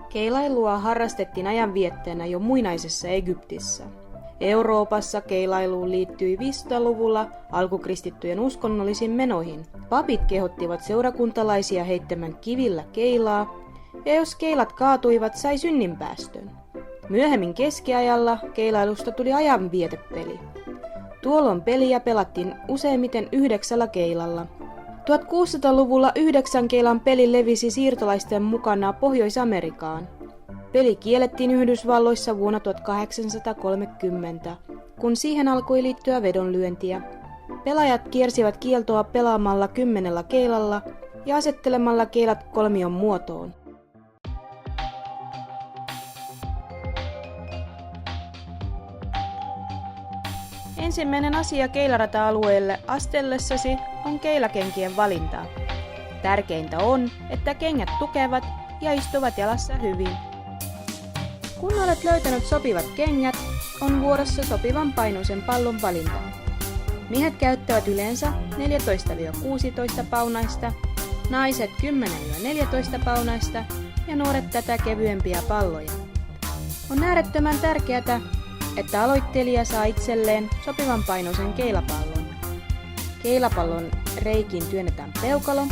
Keilailua harrastettiin ajanvietteenä jo muinaisessa Egyptissä. Euroopassa keilailuun liittyi 500-luvulla alkukristittyjen uskonnollisiin menoihin. Papit kehottivat seurakuntalaisia heittämään kivillä keilaa, ja jos keilat kaatuivat, sai synninpäästön. Myöhemmin keskiajalla keilailusta tuli ajanvietepeli. Tuolloin peliä pelattiin useimmiten 9 keilalla. 1600-luvulla 9 keilan peli levisi siirtolaisten mukana Pohjois-Amerikaan. Peli kiellettiin Yhdysvalloissa vuonna 1830, kun siihen alkoi liittyä vedonlyöntiä. Pelaajat kiersivät kieltoa pelaamalla 10 keilalla ja asettelemalla keilat kolmion muotoon. Ensimmäinen asia keilarata-alueelle astellessasi on keilakenkien valinta. Tärkeintä on, että kengät tukevat ja istuvat jalassa hyvin. Kun olet löytänyt sopivat kengät, on vuorossa sopivan painoisen pallon valinta. Miehet käyttävät yleensä 14-16 paunaista, naiset 10-14 paunaista ja nuoret tätä kevyempiä palloja. On äärettömän tärkeää, että aloittelija saa itselleen sopivan painoisen keilapallon. Keilapallon reikiin työnnetään peukalo,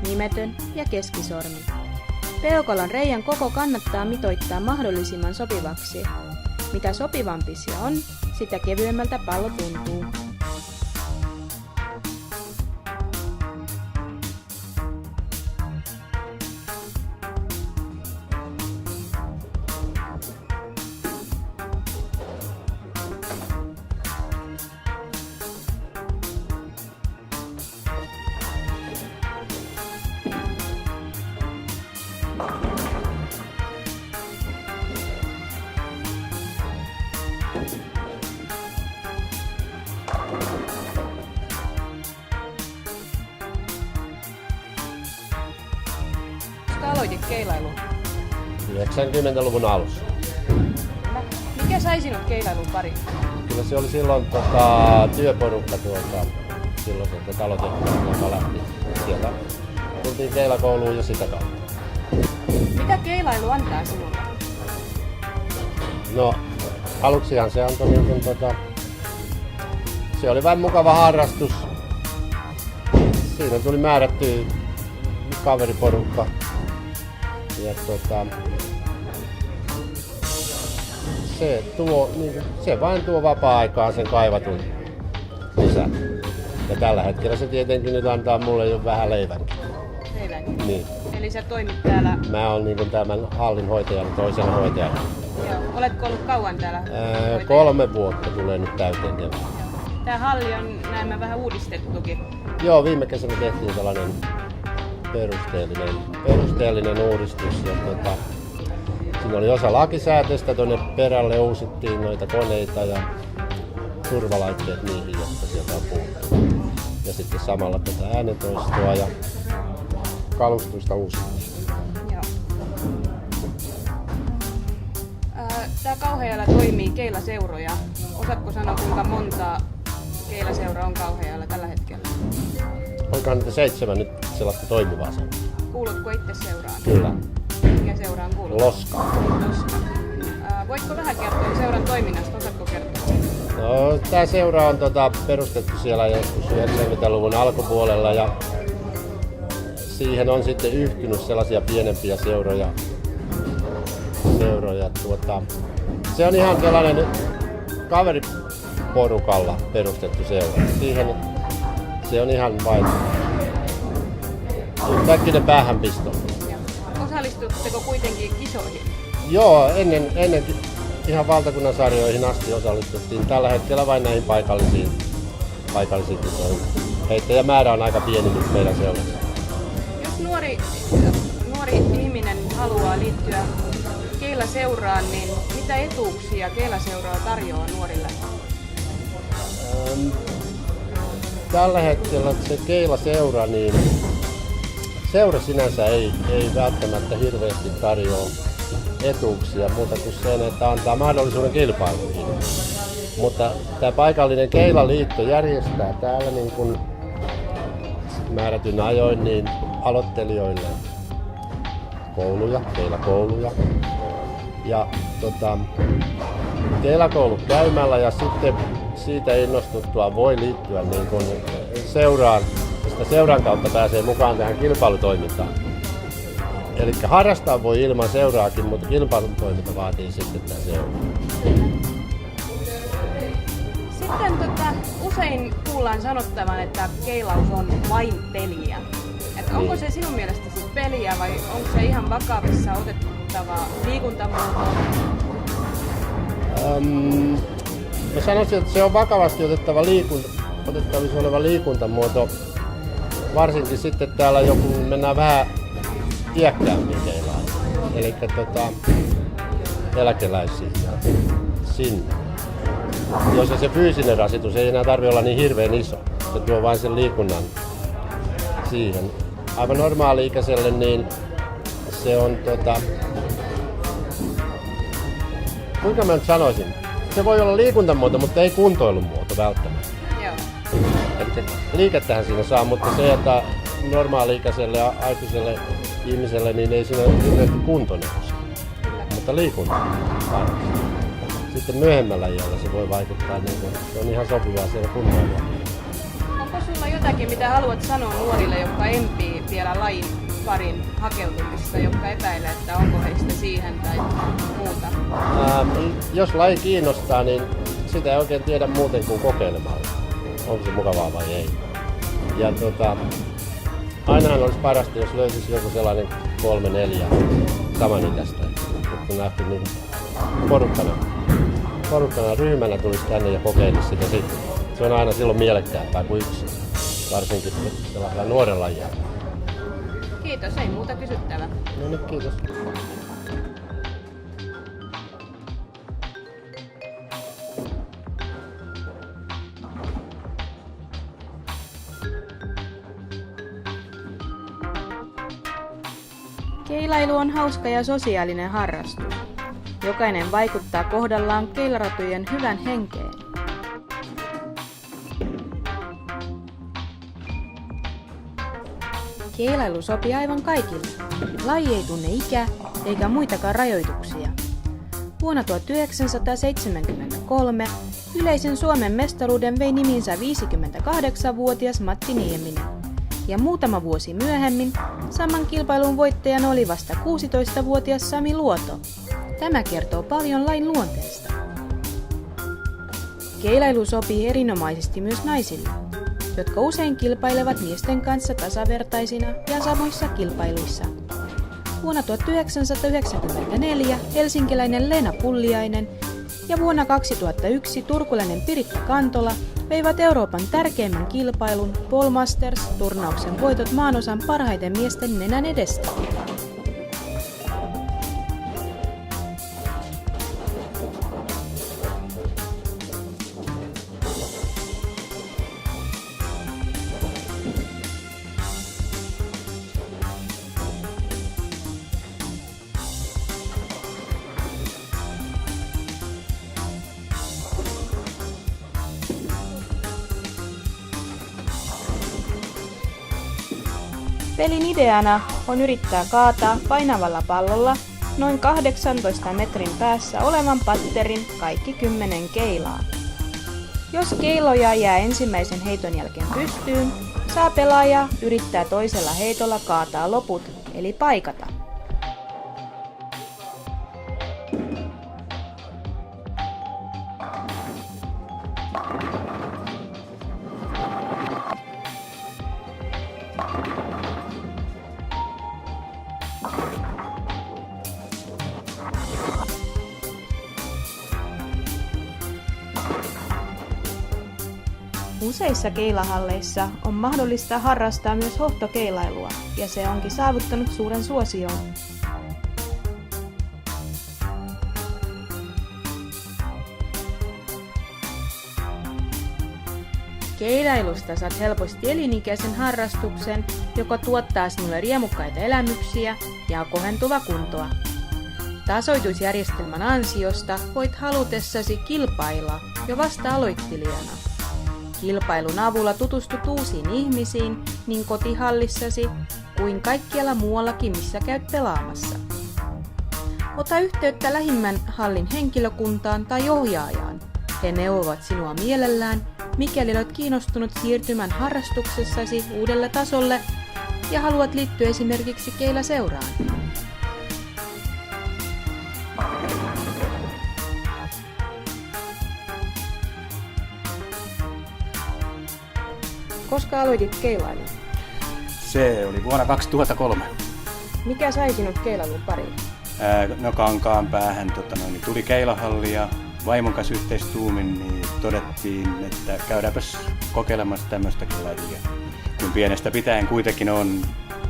nimetön ja keskisormi. Peukalon reiän koko kannattaa mitoittaa mahdollisimman sopivaksi. Mitä sopivampi se on, sitä kevyemmältä pallo tuntuu. Koska aloitit keilailun? 90-luvun alussa. Mikä sai sinut keilailun pariin? Kyllä se oli silloin työporukka silloin talotekniikka, joka lähti sieltä. Tultiin keilakouluun jo sitä kautta. Mitä keilailu antaa sinulle? No, aluksihan se antoi se oli vain mukava harrastus. Siinä tuli määrätty kaveriporukka. Ja se vain tuo vapaa-aikaan sen kaivatun lisän. Ja tällä hetkellä se tietenkin nyt antaa mulle jo vähän leivänkin. Leivänkin? Niin. Eli sä toimit täällä? Mä oon tämän hallin hoitajana, toisena hoitajana. Joo. Oletko ollut kauan täällä? 3 vuotta tulee nyt täyteen kevään. Tää halli on näemmä vähän uudistettukin. Joo, viime kesänä tehtiin sellainen perusteellinen uudistus. Ja siinä oli osa lakisääteistä, tuonne perälle uusittiin noita koneita ja turvalaitteet niihin, jotka sieltä on puhuttu. Ja sitten samalla tätä äänentoistoa ja kalustusta uusittiin. Joo. Tää Kauhajalla toimii keilaseuroja. Osaatko sanoa, kuinka monta keilaseuraa on Kauhajalla tällä hetkellä? Onkohan niitä 7 nyt sellaista toimivaa seuraa? Kuulutko itse seuraan? Kyllä. Mikä seuraan kuuluu? Loska. Loska. Voitko vähän kertoa seuran toiminnasta? Osaatko kertoa? No, tää seura on perustettu siellä joskus 90-luvun alkupuolella ja siihen on sitten yhtynyt sellaisia pienempiä seuroja. Se on ihan sellainen kaveriporukalla perustettu seura. Siihen se on ihan vain yhtäkkinen päähänpisto. Osallistutteko kuitenkin kisoihin? Joo, ennen ihan valtakunnan sarjoihin asti osallistuttiin. Tällä hetkellä vain näihin paikallisiin kisoihin. Heittäjämäärä on aika pieni nyt meidän seurassa. Jos nuori ihminen haluaa liittyä keilaseuraan, niin mitä etuuksia keilaseuraa tarjoaa nuorille? Tällä hetkellä se keilaseura, niin seura sinänsä ei välttämättä hirveästi tarjoa etuuksia muuta kuin sen, että antaa mahdollisuuden kilpailuihin. Mutta tämä paikallinen keilaliitto järjestää täällä niin kuin määrätyn ajoin niin aloittelijoille keilakouluja. Ja keilakoulu käymällä ja sitten siitä innostuttua voi liittyä niin kuin seuraan. Sitä seuran kautta pääsee mukaan tähän kilpailutoimintaan. Eli harrastaa voi ilman seuraakin, mutta kilpailutoiminta vaatii sitten tämän seuran. Sitten usein kuullaan sanottavan, että keilaus on vain peliä. Onko Niin. se sinun mielestä siis peliä vai onko se ihan vakavissa otettava liikuntamuoto? Mä sanoisin, että se on vakavasti otettavissa oleva liikuntamuoto. Varsinkin sitten täällä joku mennään vähän iäkkäämmin keilaan. Eli eläkeläisiin ja sinne. Jossa se fyysinen rasitus ei enää tarvitse olla niin hirveän iso. Se tuo vain sen liikunnan siihen. Aivan normaali-ikäiselle niin se on kuinka mä nyt sanoisin? Se voi olla liikuntamuoto, mutta ei kuntoilumuoto välttämättä. Joo. Eli liikettähän siinä saa, mutta se, että normaali-ikäiselle ja aikuiselle ihmiselle niin ei siinä hirveästi kuntoinen ole. Mutta liikunta on. Sitten myöhemmällä iällä se voi vaikuttaa, niin kuin, se on ihan sopivaa siellä kuntoilua. Onko sulla jotakin, mitä haluat sanoa nuorille, jotka empii vielä lajin parin hakeutumista, jotka epäilee, että onko heistä siihen tai muuta? Jos laji kiinnostaa, niin sitä ei oikein tiedä muuten kuin kokeilemalla. Onko se mukavaa vai ei. Ja ainahan olisi parasta, jos löytyisi joku sellainen 3-4 samanikäistä. Että nähty niin porukkana ryhmänä tulisi tänne ja kokeilisi sitä sitten. Se on aina silloin mielekkäämpää kuin yksin, varsinkin sellaisella nuorella iällä. Kiitos, ei muuta kysyttävää. No niin, kiitos. Keilailu on hauska ja sosiaalinen harrastus. Jokainen vaikuttaa kohdallaan keilaratujen hyvän henkeen. Keilailu sopii aivan kaikille. Laji ei tunne ikää eikä muitakaan rajoituksia. Vuonna 1973 yleisen Suomen mestaruuden vei niminsä 58-vuotias Matti Nieminen. Ja muutama vuosi myöhemmin saman kilpailun voittajana oli vasta 16-vuotias Sami Luoto. Tämä kertoo paljon lain luonteesta. Keilailu sopii erinomaisesti myös naisille, jotka usein kilpailevat miesten kanssa tasavertaisina ja samoissa kilpailuissa. Vuonna 1994 helsinkiläinen Leena Pulliainen ja vuonna 2001 turkulainen Piritta Kantola veivät Euroopan tärkeimmän kilpailun Paul Masters-turnauksen voitot maanosan parhaiten miesten nenän edestä. Pelin ideana on yrittää kaataa painavalla pallolla noin 18 metrin päässä olevan patterin kaikki 10 keilaa. Jos keiloja jää ensimmäisen heiton jälkeen pystyyn, saa pelaaja yrittää toisella heitolla kaataa loput, eli paikata. Useissa keilahalleissa on mahdollista harrastaa myös hohtokeilailua, ja se onkin saavuttanut suuren suosion. Keilailusta saat helposti elinikäisen harrastuksen, joka tuottaa sinulle riemukkaita elämyksiä ja kohentuvaa kuntoa. Tasoitusjärjestelmän ansiosta voit halutessasi kilpailla jo vasta aloittelijana. Kilpailun avulla tutustut uusiin ihmisiin niin kotihallissasi kuin kaikkialla muuallakin, missä käyt pelaamassa. Ota yhteyttä lähimmän hallin henkilökuntaan tai ohjaajaan. He neuvovat sinua mielellään, mikäli olet kiinnostunut siirtymään harrastuksessasi uudelle tasolle ja haluat liittyä esimerkiksi keilaseuraan. Koska aloitit keilailun? Se oli vuonna 2003. Mikä sai sinut keilailuun pariin? No Kankaanpäähän tuli keilahalli ja vaimon kanssa yhteistuumin niin todettiin, että käydäänpäs kokeilemassa tämmöistäkin lajia. Kun pienestä pitäen kuitenkin on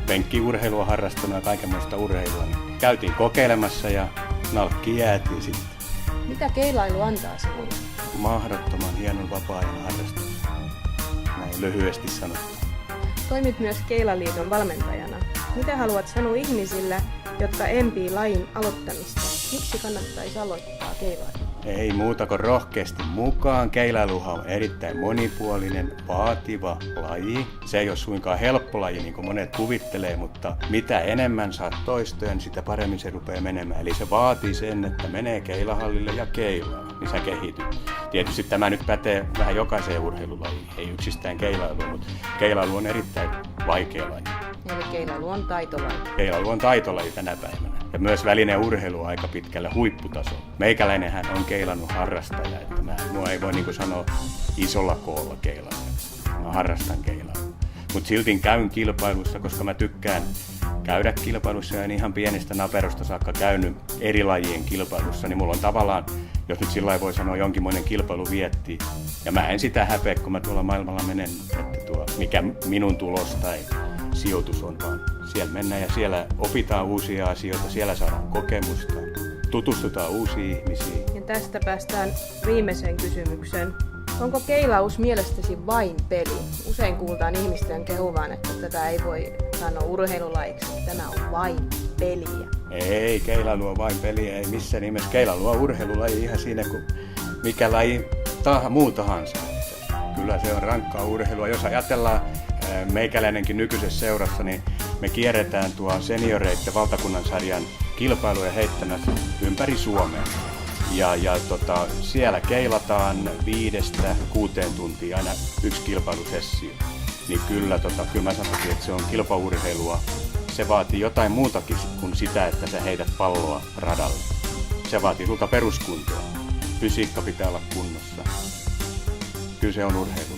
penkkiurheilua harrastanut ja kaikenlaista urheilua, niin käytiin kokeilemassa ja nalkkiin jäätiin sitten. Mitä keilailu antaa sinulle? Mahdottoman hienon vapaa-ajan harrastus, näin lyhyesti sanottu. Toimit myös Keilaliiton valmentajana. Mitä haluat sanoa ihmisille, jotka empii lajin aloittamista? Miksi kannattaisi aloittaa keilailu? Ei muuta kuin rohkeasti mukaan. Keilailuhan on erittäin monipuolinen, vaativa laji. Se ei ole suinkaan helppo laji, niin kuin monet kuvittelee, mutta mitä enemmän saat toistoja, niin sitä paremmin se rupeaa menemään. Eli se vaatii sen, että menee keilahallille ja keilaa, niin sä kehityt. Tietysti tämä nyt pätee vähän jokaiseen urheilulajiin, ei yksistään keilailuun, mutta keilailu on erittäin vaikea laji. Eli keilailu on taitolaji. Keilailu on taitolaji tänä päivänä. Ja myös välineurheilu on aika pitkällä huipputasolla. Meikäläinenhän on keilannut harrastaja, että mua ei voi niin kuin sanoa isolla koolla keilaajaksi. Mä harrastan keilailua. Mutta silti käyn kilpailussa, koska mä tykkään käydä kilpailussa ja en ihan pienestä naperosta saakka käynyt eri lajien kilpailussa, niin mulla on tavallaan, jos nyt sillä voi sanoa, jonkinmoinen kilpailu vietti. Ja mä en sitä häpeä, kun mä tuolla maailmalla menen, että mikä minun tulos tai sijoitus on, vaan siellä mennään ja siellä opitaan uusia asioita, siellä saadaan kokemusta, tutustutaan uusiin ihmisiin. Ja tästä päästään viimeiseen kysymykseen. Onko keilaus mielestäsi vain peli? Usein kuultaan ihmisten kehuvan, että tätä ei voi sanoa urheilulajiksi. Tämä on vain peliä. Ei, keilailu on vain peliä, ei missään nimessä. Keilailu on urheilulaji ihan siinä kuin mikä laji muu tahansa. Kyllä se on rankkaa urheilua. Jos ajatellaan meikäläinenkin nykyisessä seurassa, niin me kierretään tuo senioreiden valtakunnan sarjan kilpailuja heittämässä ympäri Suomea. Siellä keilataan 5-6 tuntia aina yksi kilpailusessio. Niin kyllä mä sanoisin, että se on kilpaurheilua. Se vaatii jotain muutakin kuin sitä, että sä heität palloa radalle. Se vaatii sulta peruskuntoa. Fysiikka pitää olla kunnossa. Kyllä se on urheilu.